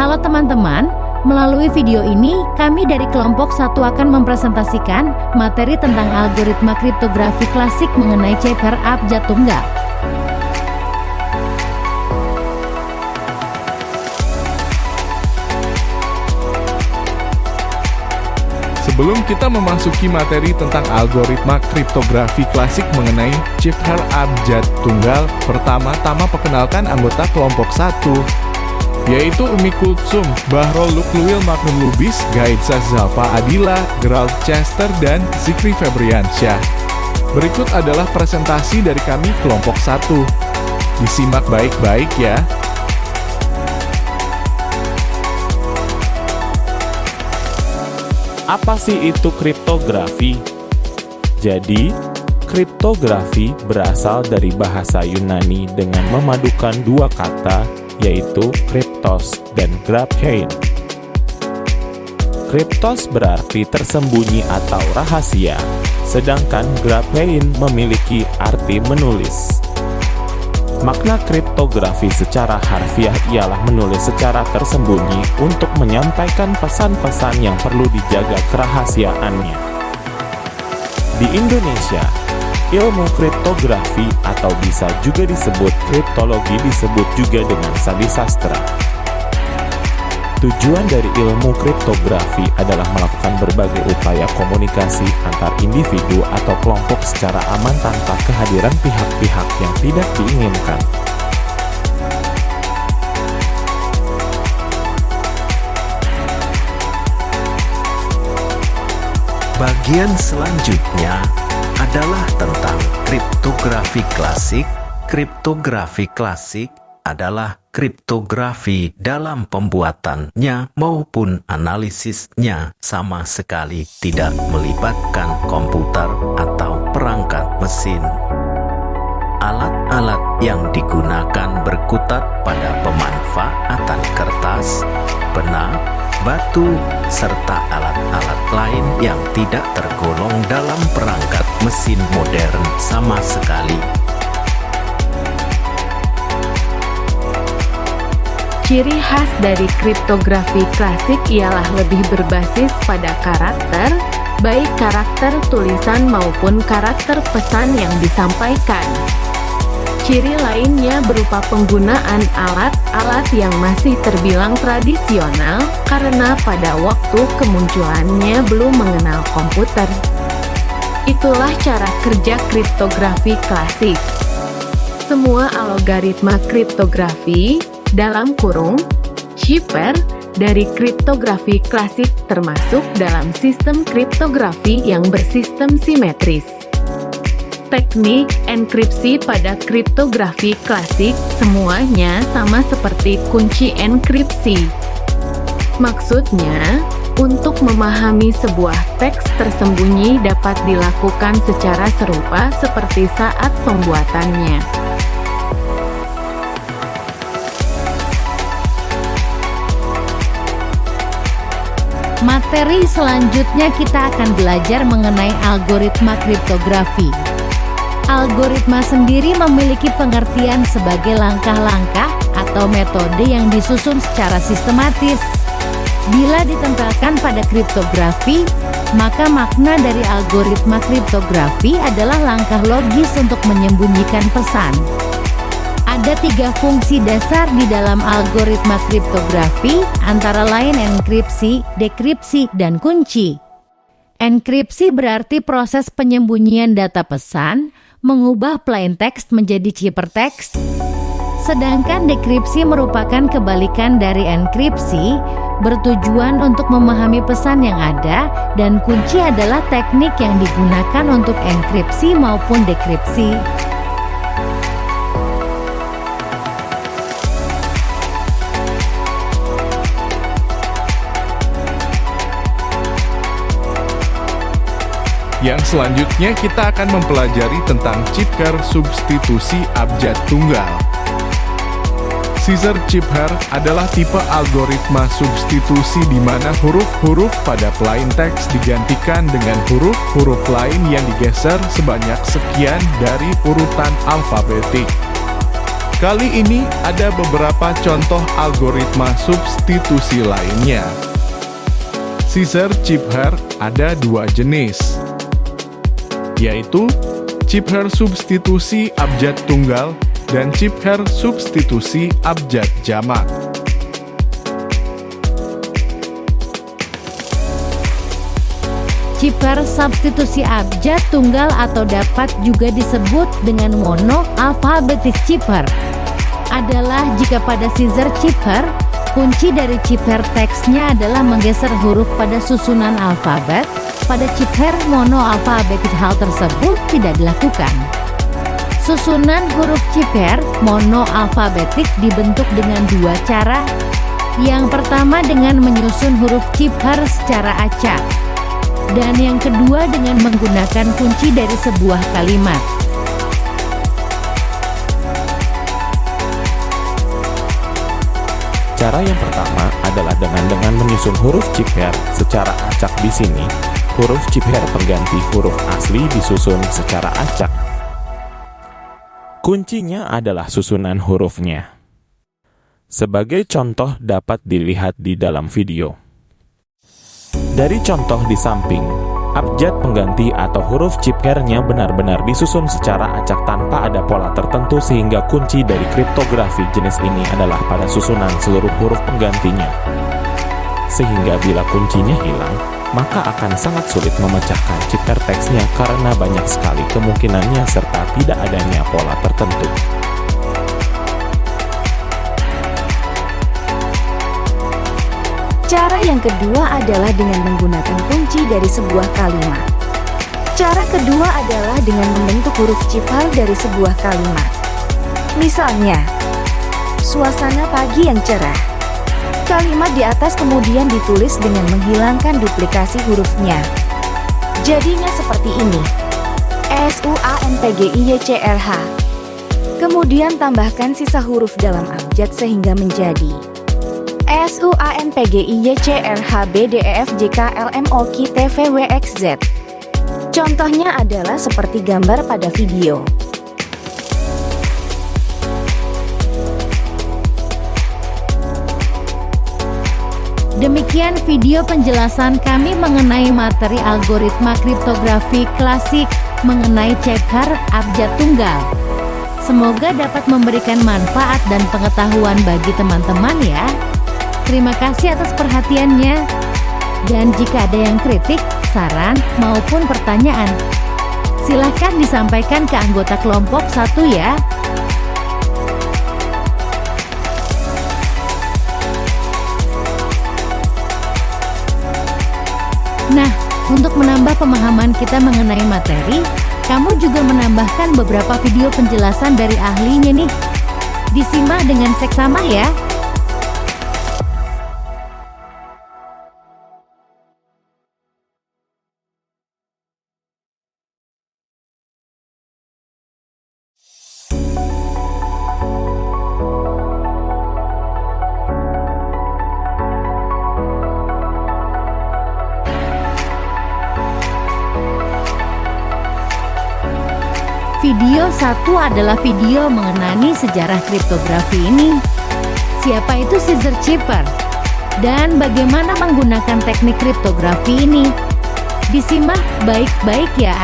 Halo teman-teman, melalui video ini kami dari kelompok 1 akan mempresentasikan materi tentang algoritma kriptografi klasik mengenai chipper abjad tunggal. Sebelum kita memasuki materi tentang algoritma kriptografi klasik mengenai chipper abjad tunggal, pertama-tama perkenalkan anggota kelompok 1, yaitu Umi Kulsum, Bahrol Lukluil Magnum Lubis, Gaitsa Zalfa Adila, Gerald Chester, dan Zikri Febriansyah. Berikut adalah presentasi dari kami kelompok 1. Disimak baik-baik ya. Apa sih itu kriptografi? Jadi, kriptografi berasal dari bahasa Yunani dengan memadukan dua kata, yaitu kriptos dan graphein. Kriptos berarti tersembunyi atau rahasia, sedangkan graphein memiliki arti menulis. Makna kriptografi secara harfiah ialah menulis secara tersembunyi untuk menyampaikan pesan-pesan yang perlu dijaga kerahasiaannya. Di Indonesia, ilmu kriptografi atau bisa juga disebut kriptologi disebut juga dengan sandi sastra. Tujuan dari ilmu kriptografi adalah melakukan berbagai upaya komunikasi antar individu atau kelompok secara aman tanpa kehadiran pihak-pihak yang tidak diinginkan. Bagian selanjutnya adalah tentang kriptografi klasik. Kriptografi klasik adalah kriptografi dalam pembuatannya maupun analisisnya sama sekali tidak melibatkan komputer atau perangkat mesin. Alat-alat yang digunakan berkutat pada pemanfaatan kertas, pena, batu, serta alat-alat lain yang tidak tergolong dalam perangkat mesin modern sama sekali. Ciri khas dari kriptografi klasik ialah lebih berbasis pada karakter, baik karakter tulisan maupun karakter pesan yang disampaikan. Ciri lainnya berupa penggunaan alat-alat yang masih terbilang tradisional karena pada waktu kemunculannya belum mengenal komputer. Itulah cara kerja kriptografi klasik. Semua algoritma kriptografi dalam kurung chipper dari kriptografi klasik termasuk dalam sistem kriptografi yang bersistem simetris. Teknik enkripsi pada kriptografi klasik semuanya sama seperti kunci enkripsi. Maksudnya, untuk memahami sebuah teks tersembunyi dapat dilakukan secara serupa seperti saat pembuatannya. Materi selanjutnya kita akan belajar mengenai algoritma kriptografi. Algoritma sendiri memiliki pengertian sebagai langkah-langkah atau metode yang disusun secara sistematis. Bila ditempelkan pada kriptografi, maka makna dari algoritma kriptografi adalah langkah logis untuk menyembunyikan pesan. Ada 3 fungsi dasar di dalam algoritma kriptografi, antara lain enkripsi, dekripsi, dan kunci. Enkripsi berarti proses penyembunyian data pesan, mengubah plain text menjadi ciphertext. Sedangkan dekripsi merupakan kebalikan dari enkripsi, bertujuan untuk memahami pesan yang ada, dan kunci adalah teknik yang digunakan untuk enkripsi maupun dekripsi. Yang selanjutnya kita akan mempelajari tentang chipper substitusi abjad tunggal. Caesar chipper adalah tipe algoritma substitusi di mana huruf-huruf pada plain text digantikan dengan huruf-huruf lain yang digeser sebanyak sekian dari urutan alfabetik. Kali ini ada beberapa contoh algoritma substitusi lainnya. Scissor chip hair ada dua jenis, yaitu chip hair substitusi abjad tunggal dan chip hair substitusi abjad jamak. Chip hair substitusi abjad tunggal atau dapat juga disebut dengan mono-alphabetic chip hair adalah jika pada scissor chip hair, kunci dari chip hair teksnya adalah menggeser huruf pada susunan alfabet. Pada chip hair mono-alphabetic hal tersebut tidak dilakukan. Susunan huruf chip hair mono-alphabetic dibentuk dengan dua cara. Yang pertama dengan menyusun huruf chip hair secara acak, dan yang kedua dengan menggunakan kunci dari sebuah kalimat. Cara yang pertama adalah dengan menyusun huruf chip hair secara acak. Di sini, huruf chip hair pengganti huruf asli disusun secara acak. Kuncinya adalah susunan hurufnya. Sebagai contoh dapat dilihat di dalam video. Dari contoh di samping, abjad pengganti atau huruf chip hair-nya benar-benar disusun secara acak tanpa ada pola tertentu, sehingga kunci dari kriptografi jenis ini adalah pada susunan seluruh huruf penggantinya. Sehingga bila kuncinya hilang, maka akan sangat sulit memecahkan chip hair teksnya karena banyak sekali kemungkinannya serta tidak adanya pola tertentu. Cara yang kedua adalah dengan menggunakan kunci dari sebuah kalimat. Cara kedua adalah dengan membentuk huruf chip hair dari sebuah kalimat. Misalnya, suasana pagi yang cerah. Kalimat di atas kemudian ditulis dengan menghilangkan duplikasi hurufnya. Jadinya seperti ini. SUANPGIYCRH. Kemudian tambahkan sisa huruf dalam abjad sehingga menjadi SUANPGIYCRHBDEFJKLMOKTVWXZ. Contohnya adalah seperti gambar pada video. Demikian video penjelasan kami mengenai materi algoritma kriptografi klasik mengenai chip hair abjad tunggal. Semoga dapat memberikan manfaat dan pengetahuan bagi teman-teman ya. Terima kasih atas perhatiannya. Dan jika ada yang kritik, saran, maupun pertanyaan, silahkan disampaikan ke anggota kelompok 1 ya. Nah, untuk menambah pemahaman kita mengenai materi, kamu juga menambahkan beberapa video penjelasan dari ahlinya nih. Disimak dengan seksama ya. Video 1 adalah video mengenai sejarah kriptografi ini. Siapa itu scissor chip hair? Dan bagaimana menggunakan teknik kriptografi ini? Disimak baik-baik ya.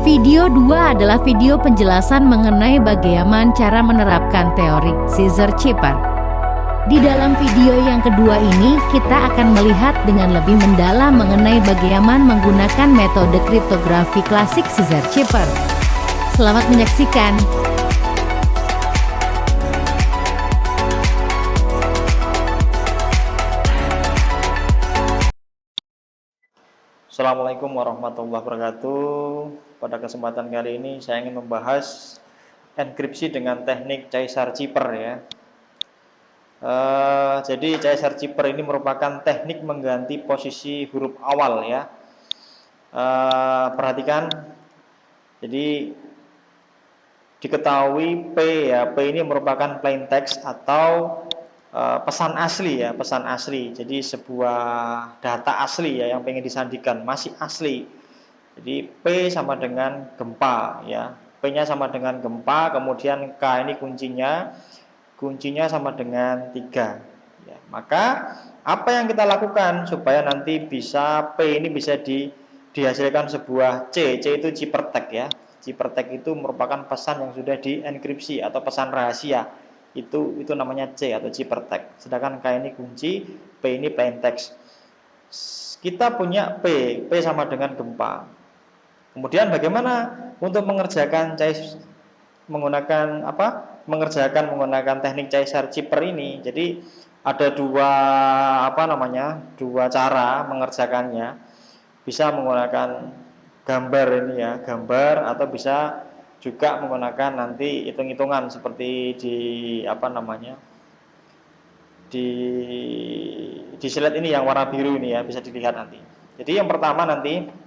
Video 2 adalah video penjelasan mengenai bagaimana cara menerapkan teori Caesar-Cipper. Di dalam video yang kedua ini, kita akan melihat dengan lebih mendalam mengenai bagaimana menggunakan metode kriptografi klasik Caesar-Cipper. Selamat menyaksikan. Assalamualaikum warahmatullahi wabarakatuh. Pada kesempatan kali ini saya ingin membahas enkripsi dengan teknik Caesar-Cipper ya. Jadi Caesar-Cipper ini merupakan teknik mengganti posisi huruf awal ya. Perhatikan, jadi diketahui P ya, P ini merupakan plain text atau pesan asli ya, pesan asli. Jadi sebuah data asli ya yang pengen disandikan, masih asli. Jadi P sama dengan gempa ya. P-nya sama dengan gempa, kemudian K ini kuncinya sama dengan 3 ya. Maka apa yang kita lakukan supaya nanti bisa P ini bisa dihasilkan sebuah C itu ciphertext ya. Ciphertext itu merupakan pesan yang sudah dienkripsi atau pesan rahasia. Itu namanya C atau ciphertext. Sedangkan K ini kunci, P ini plain text. Kita punya P sama dengan gempa. Kemudian bagaimana untuk mengerjakan menggunakan teknik Caesar-Cipper ini? Jadi ada dua cara mengerjakannya. Bisa menggunakan gambar ini ya, gambar, atau bisa juga menggunakan nanti hitung-hitungan seperti di slide ini yang warna biru ini ya, bisa dilihat nanti. Jadi yang pertama nanti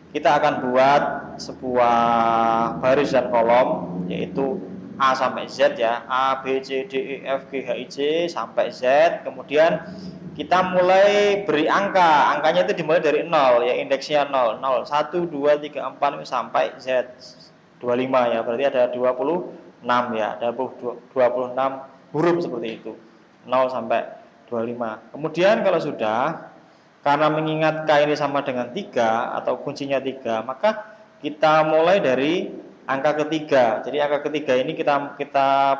kita akan buat sebuah baris dan kolom, yaitu A sampai Z ya, A, B, C, D, E, F, G, H, I, J sampai Z. Kemudian kita mulai beri angkanya itu dimulai dari 0 ya, indeksnya 0, 1, 2, 3, 4 sampai Z 25 ya, berarti ada 26 ya, ada 26 huruf seperti itu, 0 sampai 25. Kemudian kalau sudah, karena mengingat K ini sama dengan 3 atau kuncinya 3, maka kita mulai dari angka ketiga. Jadi angka ketiga ini kita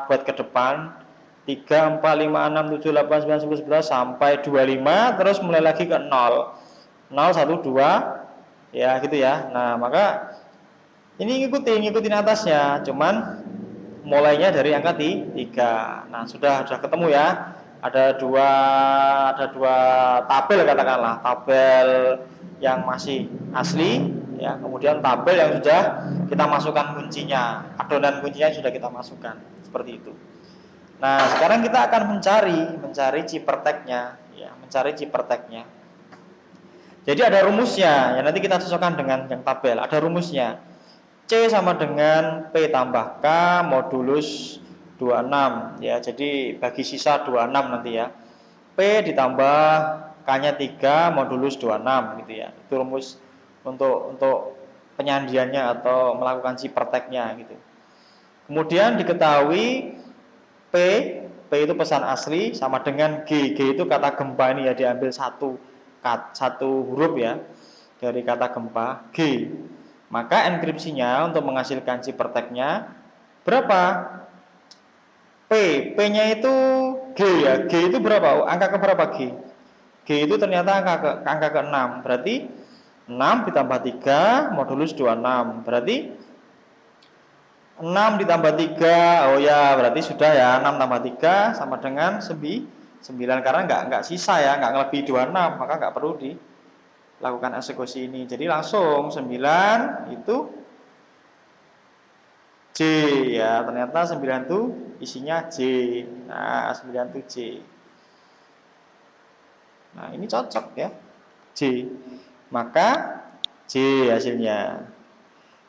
buat ke depan 3, 4, 5, 6, 7, 8, 9, 10, 11 sampai 25, terus mulai lagi ke 0, 1, 2 ya gitu ya. Nah maka ini ngikutin atasnya, cuman mulainya dari angka 3. Nah sudah ketemu ya. Ada dua tabel, katakanlah tabel yang masih asli ya, kemudian tabel yang sudah kita masukkan kuncinya, adonan kuncinya sudah kita masukkan seperti itu. Nah sekarang kita akan mencari ciphertext-nya ya, Jadi ada rumusnya ya, nanti kita cocokkan dengan yang tabel. Ada rumusnya, C sama dengan P tambah K modulus 26 ya. Jadi bagi sisa 26 nanti ya. P ditambah K-nya 3 modulus 26 gitu ya. Itu rumus untuk penyandiannya atau melakukan ciphertext-nya gitu. Kemudian diketahui P itu pesan asli sama dengan G itu kata gempa ini ya, diambil satu huruf ya dari kata gempa G. Maka enkripsinya untuk menghasilkan ciphertext-nya berapa? P-nya itu G ya. G itu berapa? Angka ke berapa G? G itu ternyata angka ke 6. Berarti 6 ditambah 3 modulus 26. Berarti 6 ditambah 3. Oh ya, berarti sudah ya, 6 tambah 3 sama dengan 9, karena enggak sisa ya, enggak ngelebihi 26, maka enggak perlu lakukan eksekusi ini. Jadi langsung 9 itu J ya, ternyata 9 itu isinya J. Nah 9 itu J. Nah ini cocok ya, J, maka J hasilnya.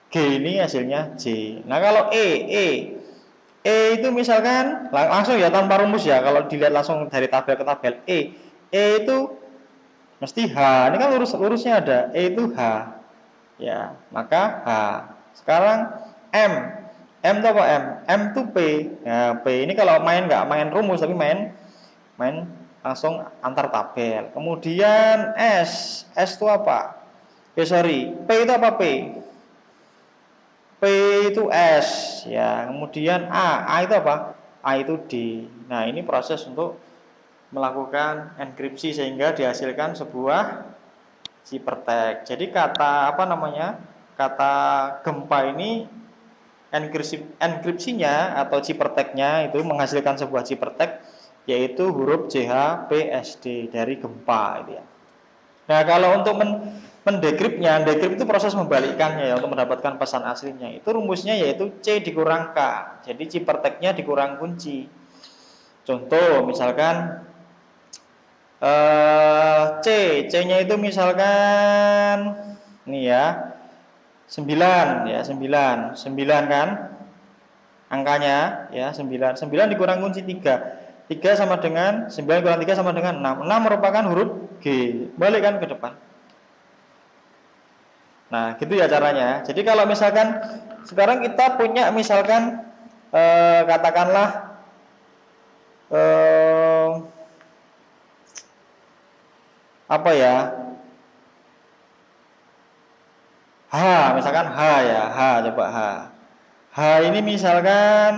G ini hasilnya J. Nah kalau E itu misalkan langsung ya tanpa rumus ya, kalau dilihat langsung dari tabel ke tabel. E itu mesti H, ini kan lurusnya ada, E itu H ya, maka H. Sekarang M itu apa? M itu P. Nah, P ini kalau nggak main rumus tapi main langsung antar tabel. Kemudian S itu apa? P itu apa? P itu S ya, kemudian A itu apa? A itu D. Nah, ini proses untuk melakukan enkripsi sehingga dihasilkan sebuah ciphertext. Jadi kata kata gempa ini enkripsinya atau ciphertext-nya itu menghasilkan sebuah ciphertext yaitu huruf CHPSD dari gempa itu ya. Nah, kalau untuk mendekripnya, dekrip itu proses membalikkannya ya untuk mendapatkan pesan aslinya. Itu rumusnya yaitu C dikurang K. Jadi ciphertext-nya dikurang kunci. Contoh misalkan C-nya itu misalkan nih ya 9 ya, 9 kan angkanya ya, 9 dikurang kunci 3 sama dengan 9 kurang 3 sama dengan 6 merupakan huruf G, balik kan ke depan. Nah gitu ya caranya. Jadi kalau misalkan sekarang kita punya misalkan katakanlah apa ya, H, misalkan H ya, coba H ini misalkan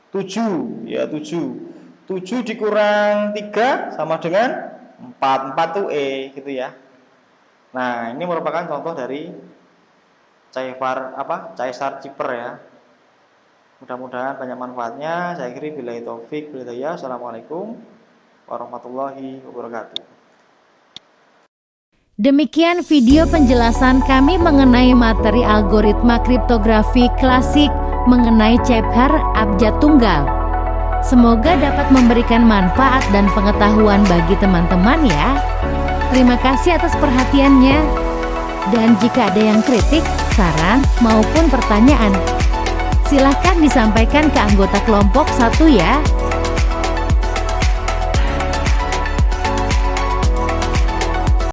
7 ya, 7 dikurang 3 sama dengan 4 tuh E gitu ya. Nah ini merupakan contoh dari caesar cipher ya. Mudah-mudahan banyak manfaatnya. Saya akhiri billahi taufik wal hidayah. Assalamualaikum warahmatullahi wabarakatuh. Demikian video penjelasan kami mengenai materi algoritma kriptografi klasik mengenai Chepher abjad tunggal. Semoga dapat memberikan manfaat dan pengetahuan bagi teman-teman ya. Terima kasih atas perhatiannya. Dan jika ada yang kritik, saran, maupun pertanyaan, silahkan disampaikan ke anggota kelompok 1 ya.